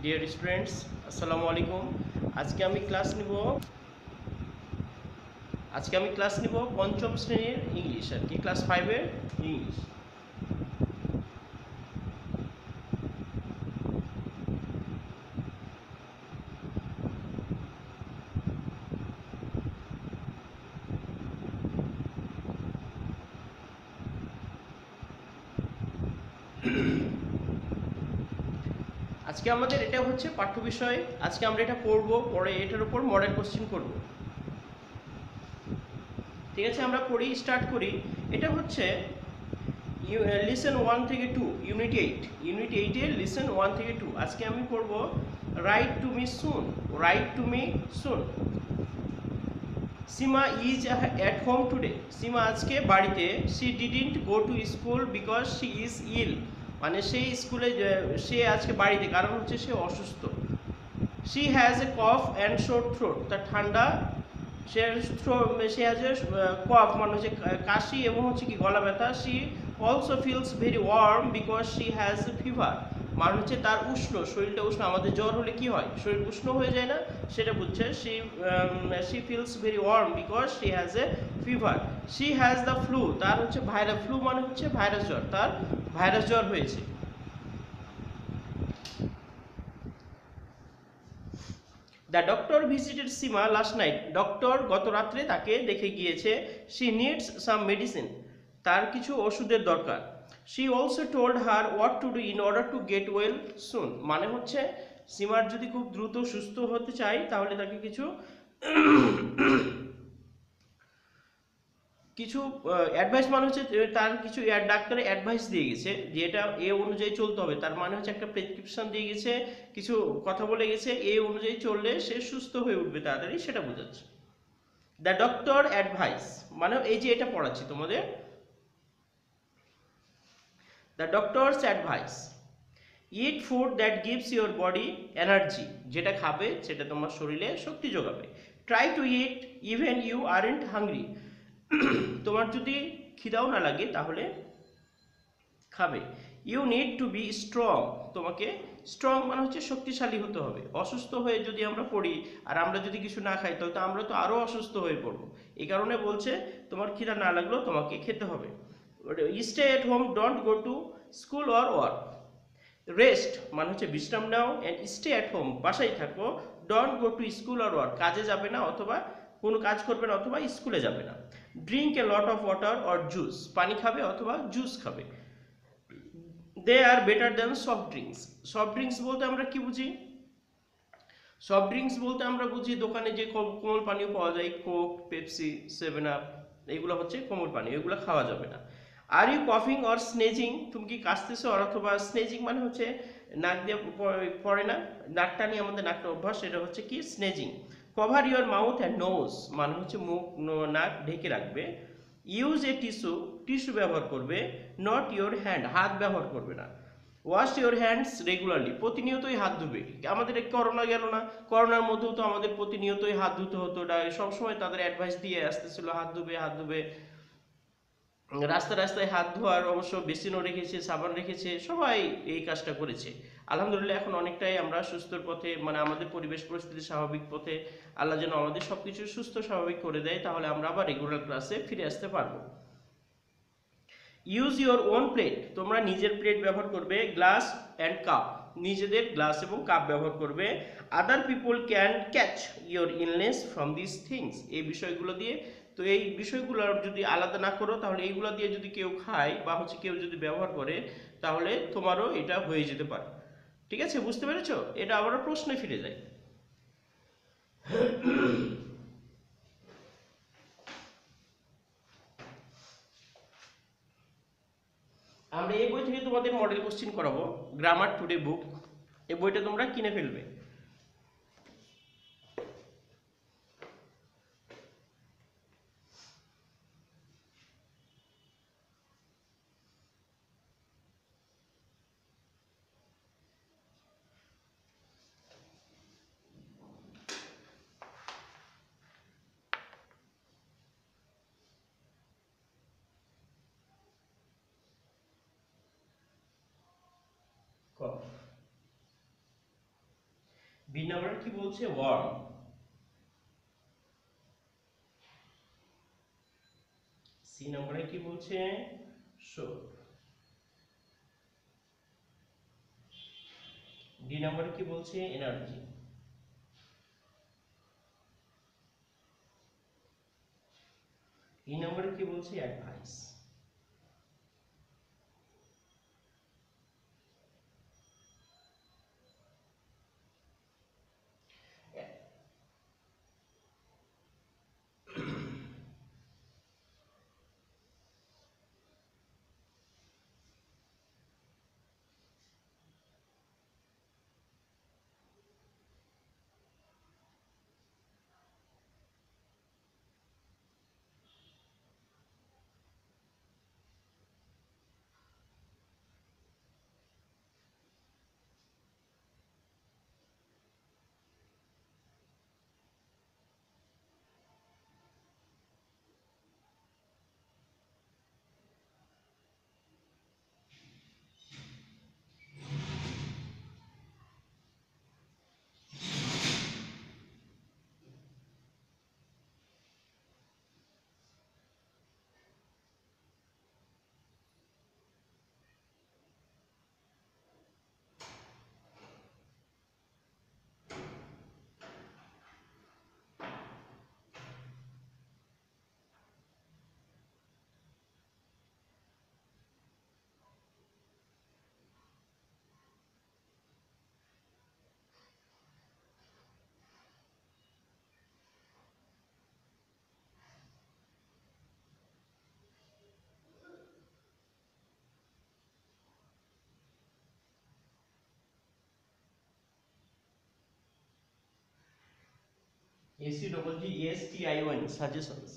Dear students, আসসালামু আলাইকুম। আজকে আমি ক্লাস নিব পঞ্চম শ্রেণীর ইংলিশ, আর কি ক্লাস 5-এর ইংলিশ। আজকে আমাদের এটা হচ্ছে পাঠ্য বিষয়। আজকে আমরা এটা পড়ব, পরে এটার উপর মডেল কোশ্চেন করব। ঠিক আছে, আমরা পড়ি, স্টার্ট করি। এটা হচ্ছে লিসেন 1 থেকে 2, ইউনিট 8-এর লিসেন 1 থেকে 2। আজকে আমি পড়ব write to me soon. Seema is at home today. সিমা আজকে বাড়িতে। She didn't go to school because she is ill. মানে সে আজকে বাড়িতে, কারণ হচ্ছে সে অসুস্থ। She has a cough and sore throat. তার ঠান্ডা, সে হ্যাজ এ কফ মানে হচ্ছে কাশি এবং হচ্ছে কি গলা ব্যথা। She also feels very warm because she has a fever. মানে হচ্ছে তার শরীরটা উষ্ণ। আমাদের জ্বর হলে কি হয়, শরীর উষ্ণ হয়ে যায় না, সেটা বুঝছে। She feels very warm because she has a fever. She has the flu. তার হচ্ছে ভাইরাস ফ্লু মানে হচ্ছে ভাইরাস জ্বর, তার ভাইরাস জ্বর হয়েছে। The doctor visited Seema last night. Doctor গত রাত্রে তাকে দেখে গিয়েছে। She needs some medicine. তার কিছু ওষুধের দরকার। She also told her what to do in order to get well soon. মানে হচ্ছে সিমার যদি খুব দ্রুত সুস্থ হতে চাই, তাহলে তাকে কিছু কিছু অ্যাডভাইস, মানে হচ্ছে তার কিছু ডাক্তারের অ্যাডভাইস দিয়ে গেছে যে এটা এ অনুযায়ী চলতে হবে। তার মানে হচ্ছে একটা প্রেসক্রিপশন দিয়ে গেছে, কিছু কথা বলে গেছে, এই অনুযায়ী চললে সে সুস্থ হয়ে উঠবে তাড়াতাড়ি, সেটা বোঝাচ্ছে। দ্য ডক্টর অ্যাডভাইস মানে এই যে এটা পড়াচ্ছি তোমাদের, the doctor's advice. Eat food that gives your body energy. যেটা খাবে সেটা তোমার শরীরে শক্তি যোগাবে। Try to eat even you aren't hungry. তোমার যদি খিদাও না লাগে তাহলে খাবে। You need to be strong. তোমাকে স্ট্রং মানে হচ্ছে শক্তিশালী হতে হবে। অসুস্থ হয়ে যদি আমরা পড়ি আর আমরা যদি কিছু না খাই, তাহলে তো আমরা তো আরও অসুস্থ হয়ে পড়বো। এই কারণে বলছে তোমার খিদা না লাগলেও তোমাকে খেতে হবে। Stay at home, don't go to school or work. Rest মানে হচ্ছে বিশ্রাম নাও, অ্যান্ড স্টে অ্যাট হোম বাসায় থাকো। Don't go to school or work কাজে যাবে না অথবা কোনো কাজ করবে না অথবা স্কুলে যাবে না। Drink a lot of water or juice. পানি খাবে অথবা জুস খাবে। They are better than soft drinks. Soft drinks বলতে আমরা কি বুঝি? সফট ড্রিঙ্কস বলতে আমরা বুঝি দোকানে যে কোমল পানীয় পাওয়া যায়, কোক, পেপসি, 7 আপ, এগুলো হচ্ছে কোমল পানীয়, এগুলো খাওয়া যাবে না। আর ইউ কফিং অর স্নেজিং। তুমি কি কাশতেছো? অথবা স্নেজিং মানে হচ্ছে নাক দিয়ে পড়ে না, নাক টানি, আমাদের নাকটা অভ্যাস, সেটা হচ্ছে কি sneezing. Cover your mouth and nose মানে হচ্ছে মুখ নাক ঢেকে রাখবে। ইউজ এ টিস্যু ব্যবহার করবে। নট ইউর হ্যান্ড, হাত ব্যবহার করবে না। ওয়াশ ইউর হ্যান্ডস রেগুলারলি, প্রতিনিয়তই হাত ধুবে। আমাদের করোনা গেল না, করোনার মধ্যেও তো আমাদের প্রতিনিয়তই হাত ধুতে হতো। সবসময় তাদের অ্যাডভাইস দিয়ে আসতেছিল হাত ধুবে হাত ধুবে। রাস্তায় রাস্তায় হাত ধোয়ার অবশ্য বেসিনও রেখেছে, সাবান রেখেছে, সবাই এই কাজটা করেছে। আলহামদুলিল্লাহ এখন অনেকটাই আমরা সুস্থর পথে, মানে আমাদের পরিবেশ পরিস্থিতি স্বাভাবিক পথে। আল্লাহ যেন আমাদের সবকিছু সুস্থ স্বাভাবিক করে দেয়, তাহলে আমরা আবার রেগুলার ক্লাসে ফিরে আসতে পারবো। Use your own plate. তোমরা নিজের প্লেট ব্যবহার করবে। গ্লাস অ্যান্ড কাপ, নিজেদের গ্লাস এবং কাপ ব্যবহার করবে। Other people can catch your illness from this things. এই বিষয়গুলো দিয়ে, তো এই বিষয়গুলো যদি আলাদা না করো, তাহলে এইগুলো দিয়ে যদি কেউ খায় বা হচ্ছে কেউ যদি ব্যবহার করে, তাহলে তোমারও এটা হয়ে যেতে পারে। ঠিক আছে, বুঝতে পেরেছো? এটা আবার প্রশ্নে ফিরে যায়। আমরা এই বই থেকে তোমাদের মডেল কোশ্চিন করাবো, গ্রামার টুডে বুক। এই বইটা তোমরা কিনে ফেলবে। বি নাম্বারে কি বলছে? ওয়ার্ম। সি নাম্বারে কি বলছে? সোপ। ডি নাম্বারে কি বলছে? এনার্জি। ই নাম্বারে কি বলছে? Advice. SUGGESTION, suggestions.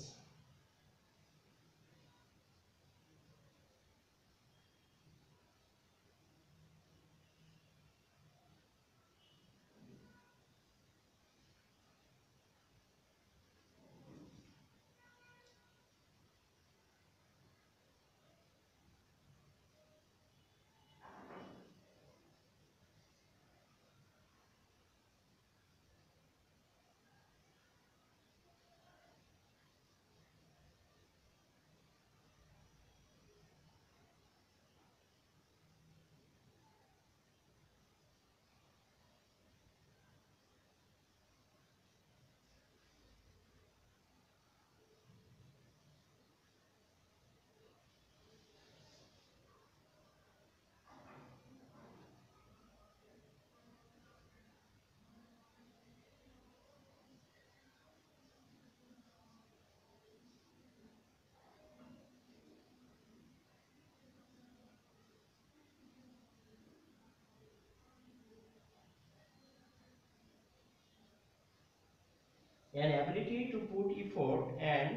An ability to put effort and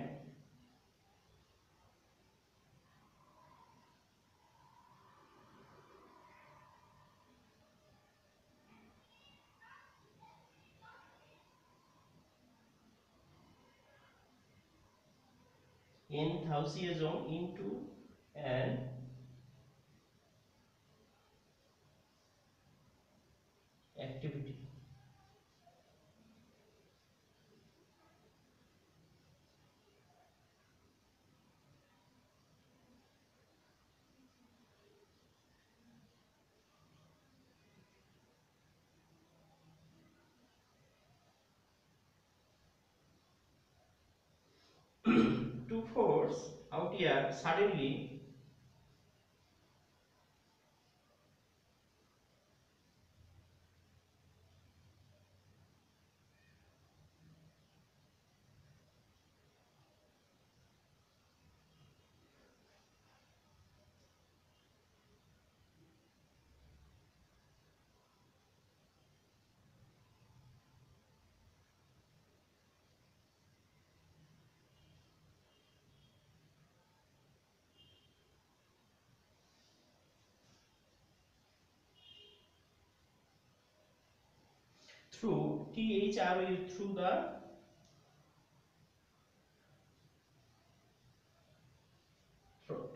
enthusiasm into an activity. To force out here suddenly through THRU through the throat.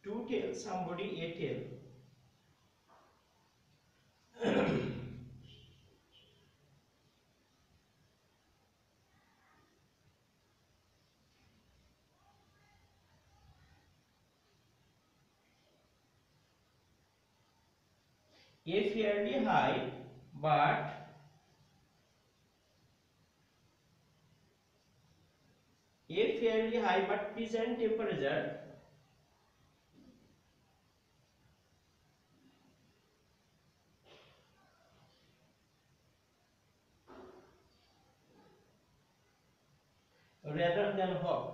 to tell somebody a tale. A fairly high but pleasant temperature rather than hot.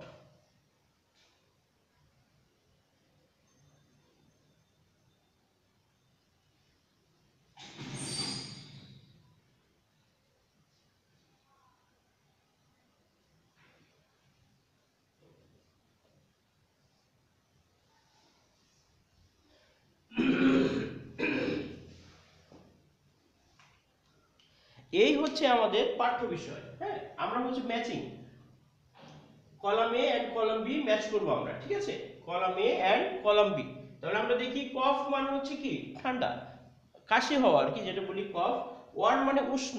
এই হচ্ছে আমাদের পাঠ্য বিষয়। হ্যাঁ, আমরা হচ্ছে matching, column A and column B match করব আমরা, ঠিক আছে, column A and column B. তাহলে আমরা দেখি কফ মানে হচ্ছে কি ঠান্ডা, কাশি হওয়া আর কি, যেটা বলি কফ। ওয়ার্ম মানে উষ্ণ,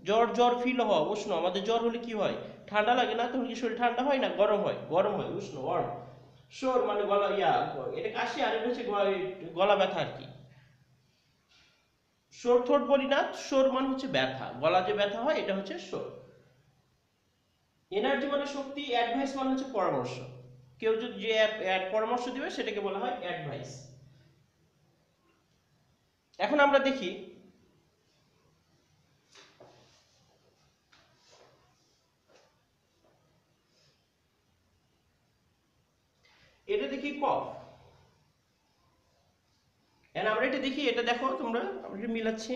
জ্বর জ্বর ফিল হওয়া, উষ্ণ। আমাদের জ্বর হলে কি হয়, ঠান্ডা লাগে না, তখন কি শরীর ঠান্ডা হয় না, গরম হয়, গরম হয়, উষ্ণ, ওয়ার্ম। শোর মানে গলা, এটা কাশি, আর এটা হচ্ছে গলা ব্যথা আর কি। সোর থ্রোট বলি না, সোর মানে হচ্ছে ব্যথা, গলা যে ব্যথা হয় এটা হচ্ছে সোর। এনার্জি মানে শক্তি, অ্যাডভাইস মানে হচ্ছে পরামর্শ, কেউ যদি যে পরামর্শ দিবে সেটাকে বলা হয় অ্যাডভাইস। এখন আমরা দেখি এটা, দেখি কফ, আমরা এটা দেখি, এটা দেখো তোমরা, আমরা এটা মিলাচ্ছি।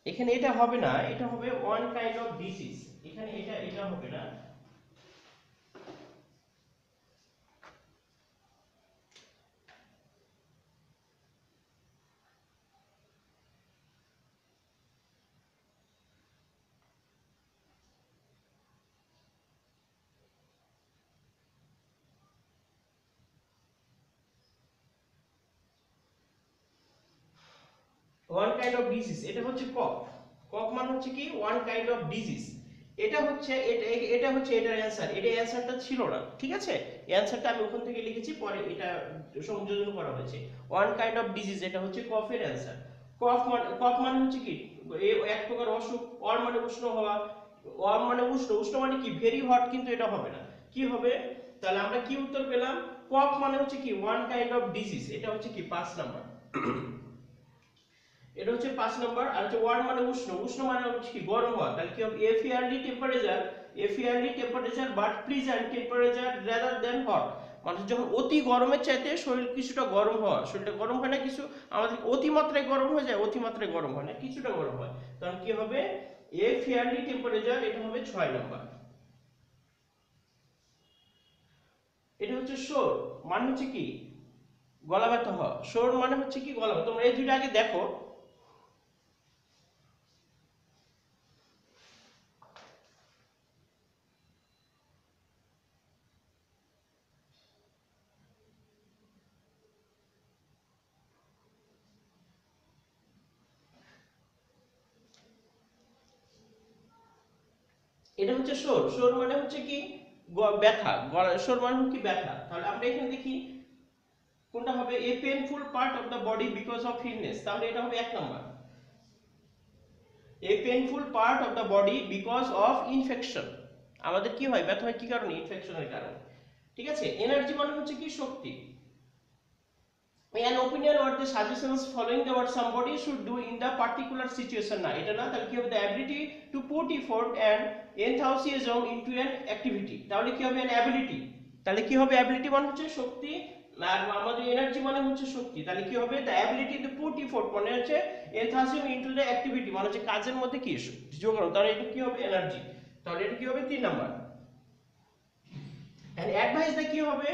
এখানে এটা হবে না, এটা হবে ওয়ান কাইন্ড অফ ডিজিজ, এখানে এটা হবে না। ওয়ান কাইন্ড অফ ডিজিজ, এটা হচ্ছে কফ। কফ মানে হচ্ছে কি ওয়ান কাইন্ড অফ ডিজিজ। এটা হচ্ছে এটা হচ্ছে এটার অ্যানসার, এটা অ্যানসারটা ছিল না, ঠিক আছে, অ্যানসারটা আমি ওখান থেকে লিখেছি, পরে এটা সংযোজন করা হয়েছে। ওয়ান কাইন্ড অফ ডিজিজ, এটা হচ্ছে কফের অ্যানসার। কফ মানে হচ্ছে কি এক প্রকার অসুখ। ওয়ার্ম মানে উষ্ণ হওয়া, ওয়ার্ম মানে উষ্ণ, উষ্ণ মানে কি ভেরি হট, কিন্তু এটা হবে না, কি হবে, তাহলে আমরা কি উত্তর পেলাম, কফ মানে হচ্ছে কি ওয়ান কাইন্ড অফ ডিজিজ, এটা হচ্ছে কি 5 নাম্বার। এটা হচ্ছে 5 নাম্বার। আর হচ্ছে ওয়ার্ম মানে উষ্ণ, উষ্ণ মানে হচ্ছে কি গরম হওয়া, তাহলে কি হবে a fairly temperature but pleasant temperature rather than hot. মানে যখন অতি গরমের চাইতে শরীর কিছুটা গরম হওয়া, শরীরটা গরম হয় না কিছু, আমাদের অতিমাত্রায় গরম হয়ে যায়, অতিমাত্রায় গরম হয় না, কিছুটা গরম হয়, তখন কি হবে এ ফেয়ারলি টেম্পারেচার, এটা হবে 6 নাম্বার। এটা হচ্ছে শোর, মানে হচ্ছে কি গলা ব্যথা হওয়া, শোর মানে হচ্ছে কি গলা ব্যথা। তোমরা এই দুইটা আগে দেখো। এটা হচ্ছে শোর, শোর মানে হচ্ছে কি ব্যথা, গলা শোর মানে হচ্ছে কি ব্যথা। তাহলে আমরা এখানে দেখি কোনটা হবে, এ painful part of the body because of illness, তাহলে এটা হবে 1 number. A painful part of the body because of infection, আমাদের কি হয় ব্যথা হয় কি কারণে, ইনফেকশনের কারণে, ঠিক আছে। এনার্জি মানে হচ্ছে কি শক্তি। an opinion or the suggestions following the what somebody should do in the particular situation, না এটা না, তাহলে কি হবে the ability to put effort and enthusiasm into an activity, তাহলে কি হবে an ability, তাহলে কি হবে ability মানে হচ্ছে শক্তি, আর আমাদের এনার্জি মানে হচ্ছে শক্তি, তাহলে কি হবে the ability to put effort মানে হচ্ছে enthusiasm into the activity মানে হচ্ছে কাজের মধ্যে কি যোগানো, তাহলে এটা কি হবে এনার্জি, তাহলে এটা কি হবে 3 নাম্বার। and advice the কি হবে,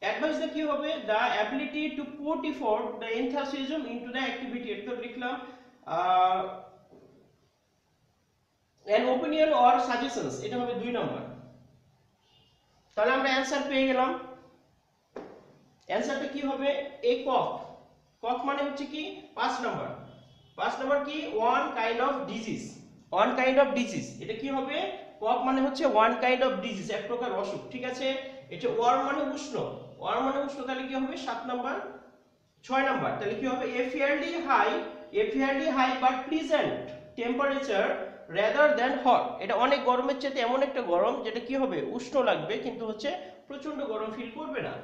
advice the কি হবে, the ability to put effort, the enthusiasm into the activity, এটা তো লিখলাম an opinion or suggestions, এটা হবে 2 নম্বর। তাহলে আমরা অ্যানসার পেয়ে গেলাম। অ্যানসারটা কি হবে, এ কফ। কফ মানে হচ্ছে কি 5 নম্বর, 5 নম্বর কি one kind of disease, one kind of disease, এটা কি হবে, কফ মানে হচ্ছে ওয়ান কাইন্ড অফ ডিজিজ, এক প্রকার অসুখ, ঠিক আছে। এটা ওয়ার্ম মানে উষ্ণ, ওয়ার্ম মানে উষ্ণ, তাহলে কি হবে 7 নম্বর। 6 নম্বর তাহলে কি হবে, a fairly high but pleasant temperature rather than hot, এটা অনেক গরমের চেয়ে এমন একটা গরম যেটা কি হবে উষ্ণ লাগবে কিন্তু হচ্ছে প্রচন্ড গরম ফিল করবে না,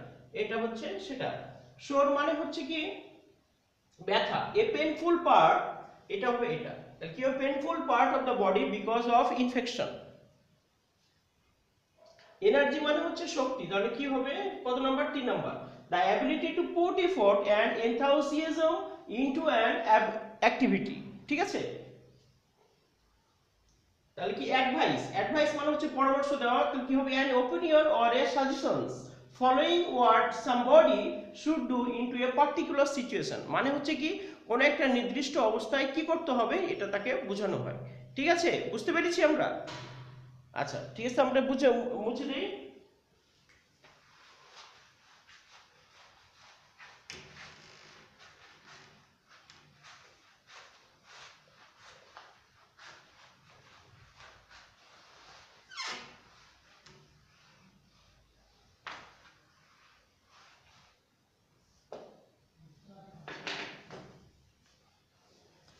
এটা হচ্ছে সেটা। শোর মানে হচ্ছে কি ব্যথা, এ পেইনফুল পার্ট, এটা হবে এটা, তাহলে কি হবে painful part of the body because of infection. Energy মানে হচ্ছে শক্তি, তাহলে কি হবে কত number, 3 number. The ability to put effort and enthusiasm into an activity, ঠিক আছে। তাহলে কি অ্যাডভাইস, অ্যাডভাইস মানে হচ্ছে পরামর্শ দেওয়া, তাহলে কি হবে an opinion or a suggestions following what somebody should do into a particular situation, মানে হচ্ছে কি কোন একটা নির্দিষ্ট অবস্থায় কি করতে হবে এটা তাকে বোঝানো হয়, ঠিক আছে, বুঝতে পেরেছি আমরা। আচ্ছা ঠিক আছে, আমরা মুছে দিই।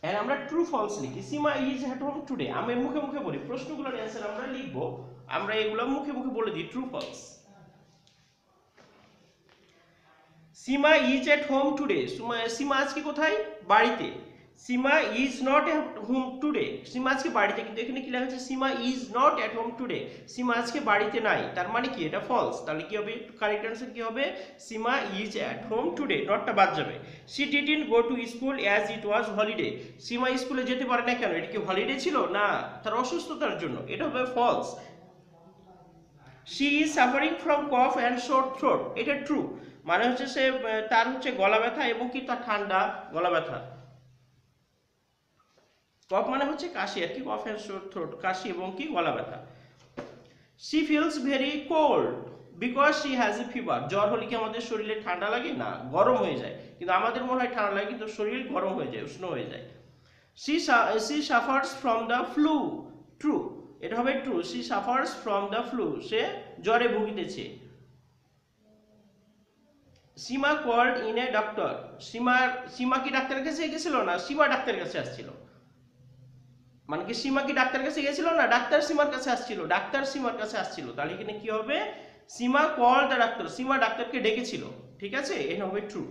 এন্ড আমরা ট্রু ফলস লিখি, সীমা ইজ এট হোম টুডে, আমি মুখে মুখে বলি, প্রশ্নগুলোর অ্যান্সার আমরা লিখবো, আমরা এগুলো মুখে মুখে বলে দিই, true false. Seema is at home today, Seema আজকে কোথায়, বাড়িতে। Seema is not at home today, Seema আজকে বাড়িতে, কিন্তু এখানে কি লেখা আছে, Seema is not at home today, Seema আজকে বাড়িতে নাই, তার মানে কি এটা ফলস, তাহলে কি হবে কারেক্ট অ্যান্সার কি হবে, Seema is at home today, নটটা বাদ যাবে। She didn't go to school as it was holiday, Seema স্কুলে যেতে পারে না কেন, এটা কি হলিডে ছিল না, তার অসুস্থতার জন্য, এটা হবে false. She is suffering from cough and sore throat, এটা ট্রু, মানে হচ্ছে সে তার হচ্ছে গলা ব্যথা এবং কি তার ঠান্ডা গলা ব্যথা। কফ মানে হচ্ছে কাশি আর কি, কফ অ্যান্ড শোর থ্রোট, কাশি এবং কি গলা ব্যথা। She feels very cold because she has a fever, জ্বর হলে কি আমাদের শরীরে ঠান্ডা লাগে না, গরম হয়ে যায়, কিন্তু আমাদের মনে হয় ঠান্ডা লাগে কিন্তু শরীর গরম হয়ে যায়, উষ্ণ হয়ে যায়। She suffers from the flu, true, এটা হবে true, she suffers from the flu, সে জ্বরে ভুগিতেছে। Seema called in a doctor, Seema কি ডাক্তারের কাছে গেছিল না, সীমা ডাক্তারের কাছে আসছিল, মানে কি সীমা কি ডাক্তারের কাছে গেছিল না, ডাক্তার সীমার কাছে আসছিল, ডাক্তার সীমার কাছে আসছিল, তাহলে এখানে কি হবে সীমা কল দ্য ডাক্তার, সীমা ডাক্তারকে ডেকেছিল, ঠিক আছে, এটা হবে ট্রু।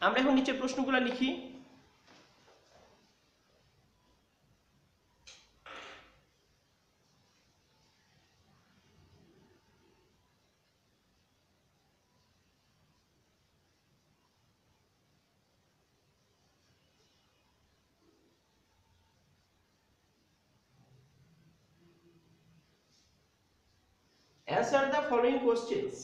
আমরা এখন নিচের প্রশ্নগুলো লিখি। Answer the following questions.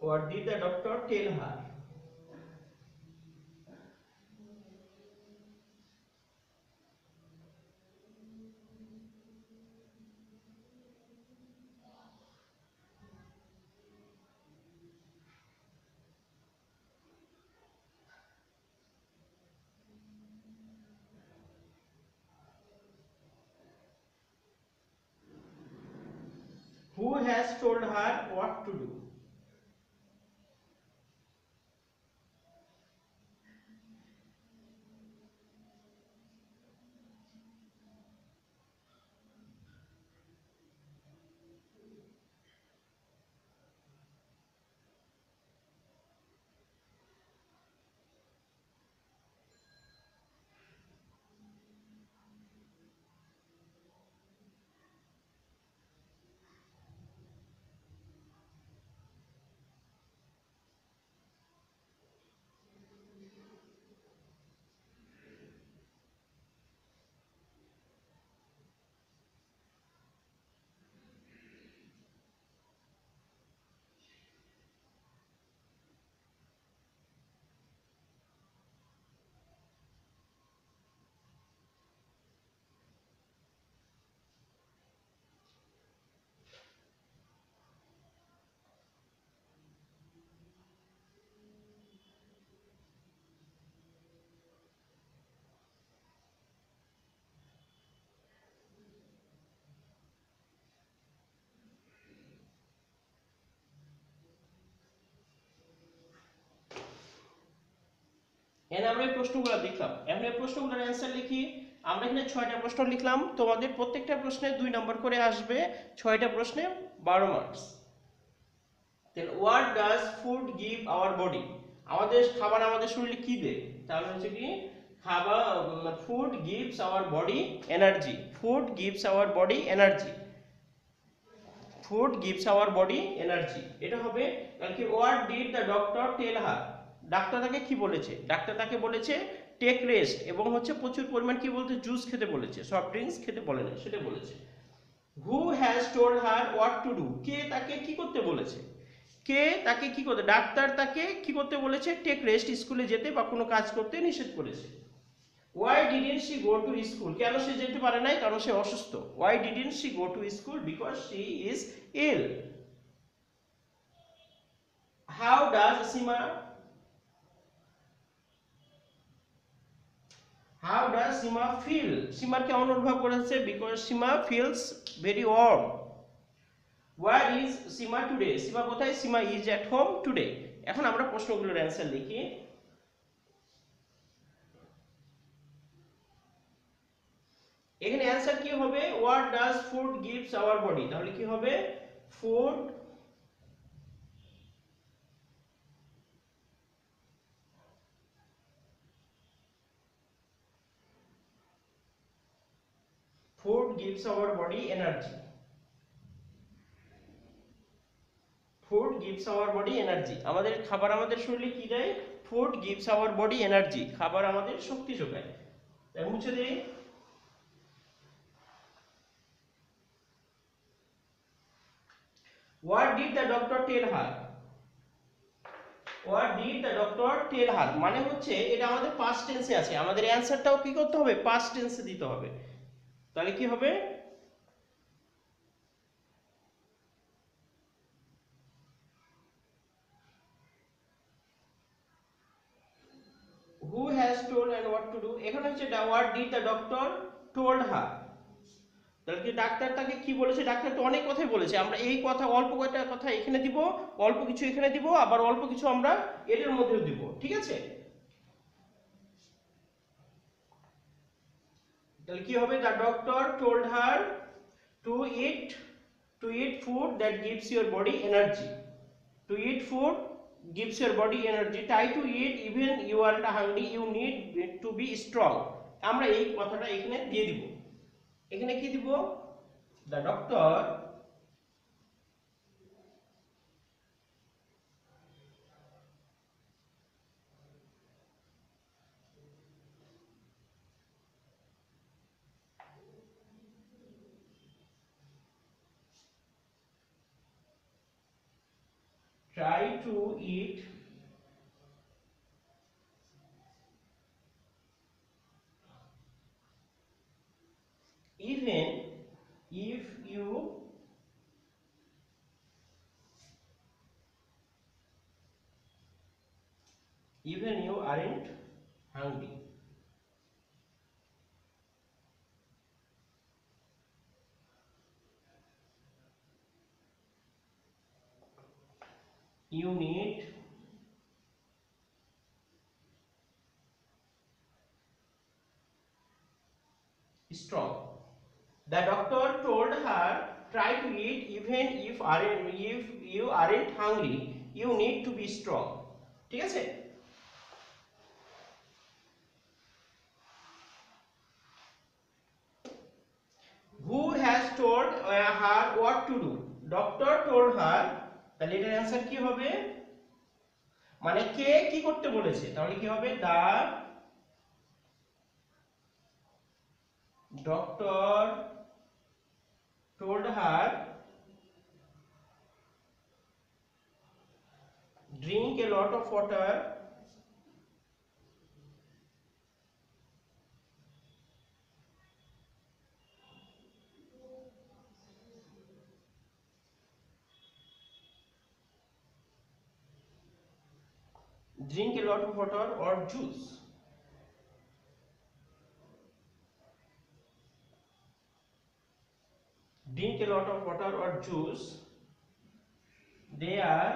What did the doctor tell her? Who has told her what to do? এখানে আমরা এই প্রশ্নগুলো দেখলাম, এখন এই প্রশ্নগুলোর অ্যান্সার লিখি। আমরা এখানে 6টা প্রশ্ন লিখলাম, তোমাদের প্রত্যেকটা প্রশ্নে 2 নাম্বার করে আসবে, 6টা প্রশ্নে 12 marks. then what does food give our body? আমাদের খাবার আমাদের শরীরে কি দেয়? তাহলে হচ্ছে কি খাবার, food gives our body energy, food gives our body energy, food gives our body energy, এটা হবে। তাহলে কি what did the doctor tell her? ডাক্তার তাকে কি বলেছে? ডাক্তার তাকে বলেছে টেক রেস্ট, এবং হচ্ছে প্রচুর পরিমাণ কি বলতে, জুস খেতে বলেছে, সফট ড্রিঙ্কস খেতে বলে না, সেটা বলেছে। Who has told her what to do? কে তাকে কি করতে বলেছে? কে তাকে কি করতে, ডাক্তার তাকে কি করতে বলেছে? টেক রেস্ট, স্কুলে যেতে বা কোনো কাজ করতে নিষেধ করেছে। Why didn't she go to school? কেন সে যেতে পারে নাই? কারণ সে অসুস্থ। Why didn't she go to school? Because she is ill. How does Sima, how does Sima feel? সীমার কেমন অনুভব করেছে? Because Sima feels very warm. Where is Sima today? সীমা কোথায়? Sima is at home today. এখন আমরা প্রশ্নগুলোর answer লিখি। এখানে অ্যান্সার কি হবে? What does food gives our body? তাহলে কি হবে? Food food gives our body energy. Food gives our body energy, আমাদের খাবার আমাদের শরীরে কি দেয়? Food gives our body energy, খাবার আমাদের শক্তি যোগায়। তাই মুছে দেই। What did the doctor tell her? What did the doctor tell her মানে হচ্ছে এটা আমাদের পাস্ট টেন্সে আছে, আমাদের অ্যানসারটাও কি করতে হবে? পাস্ট টেন্সে দিতে হবে। তাহলে কি হবে? Who has told and what to do, এখানে হচ্ছে what did the doctor told her, তাহলে কি ডাক্তার তাকে কি বলেছে? ডাক্তার তো অনেক কথাই বলেছে, আমরা এই কথা অল্প কয়টা কথা এখানে দিব, অল্প কিছু এখানে দিব, আবার অল্প কিছু আমরা এটার মধ্যেও দিব, ঠিক আছে? তাহলে কি হবে? The doctor told her to eat, to eat food that gives your body energy, to eat food gives your body energy, try to eat even you are hungry, you need to be strong, আমরা এই কথাটা এখানে দিয়ে দিব। এখানে কি দিব? the doctor try to eat even if you aren't hungry, you need strong. The doctor told her try to eat even if you aren't hungry, you need to be strong, ঠিক আছে? Who has told her what to do? Doctor told her, তাহলে এটার answer কি হবে? মানে কে কি করতে বলেছে, তাহলে কি হবে? the doctor told her drink a lot of water drink a lot of water or juice. Drink a lot of water or juice, they are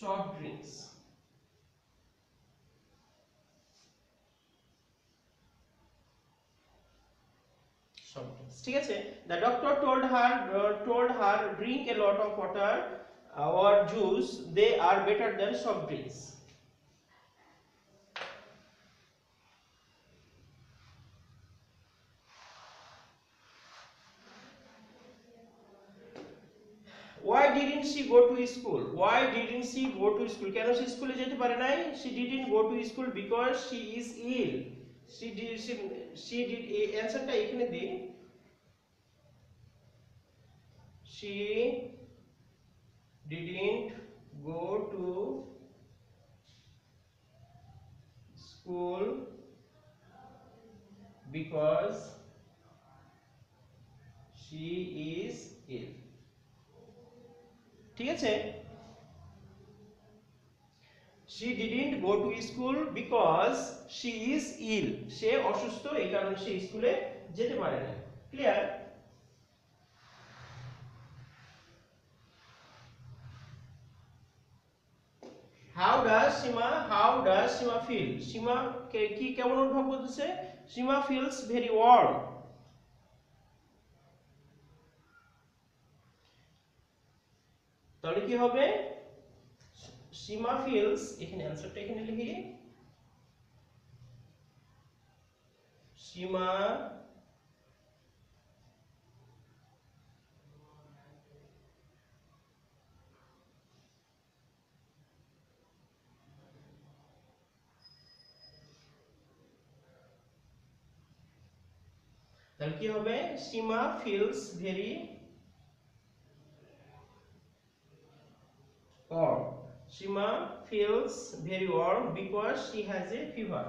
soft drinks. ঠিক আছে, the doctor told her drink a lot of water or juice, they are better than soft drinks. Why didn't she go to school? Why didn't she go to school? কেন সে স্কুলে যেতে পারে নাই? She didn't go to school because she is ill. She did অ্যানসারটা এখানে দিই। She didn't go to school because she is ill. ঠিক আছে, she didn't go to school because she is ill. সে অসুস্থ, এই কারণে সে স্কুলে যেতে পারে না। Clear? How does Sima feel? সীমা কি কেমন অনুভব করতেছে? Sima feels very warm. তাহলে কি হবে? Sima feels, এখানে অ্যানসারটা এখানে লিখি, Sima তাহলে কি হবে? Sima feels very warm. Sima feels very warm because she has a fever.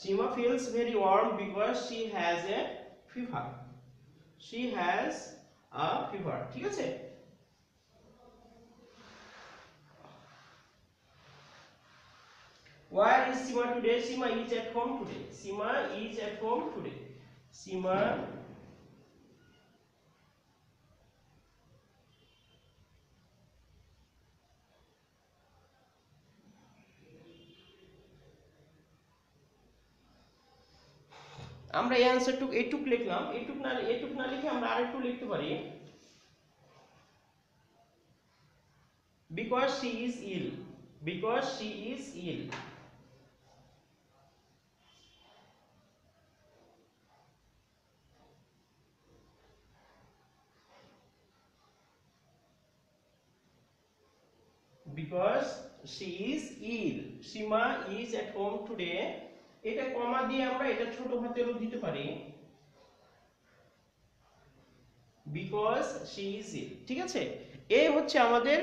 Sima feels very warm because she has a fever. She has a fever. ঠিক আছে? Where is Sima today? Sima is at home today. Sima is at home today. Sima আমরা এই অ্যানসারটুকু এইটুক লিখলাম, এইটুক না লিখে আমরা আরেকটু লিখতে পারি, because she is ill. Because she is ill. Because she is ill. Sima is at home today. এটা কমা দিয়ে আমরা এটা ছোট হাতেরও দিতে পারি, because she is ill. ঠিক আছে, এই হচ্ছে আমাদের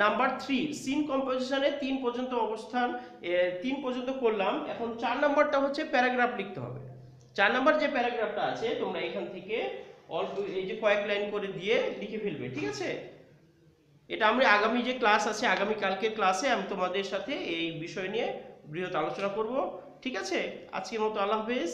নাম্বার 3 সিন কম্পোজিশনে 3 পর্যন্ত অবস্থান 3 পর্যন্ত করলাম। এখন 4 নাম্বারটা হচ্ছে প্যারাগ্রাফ লিখতে হবে। 4 নাম্বার যে প্যারাগ্রাফটা আছে তোমরা এখান থেকে অল্প এই যে কয়েক লাইন করে দিয়ে লিখে ফেলবে। ঠিক আছে, এটা আমরা আগামী যে ক্লাস আছে, আগামী কালকের ক্লাসে আমি তোমাদের সাথে এই বিষয় নিয়ে বৃহৎ আলোচনা করব। ঠিক আছে, আজকের মতো আল্লাহ হাফেজ।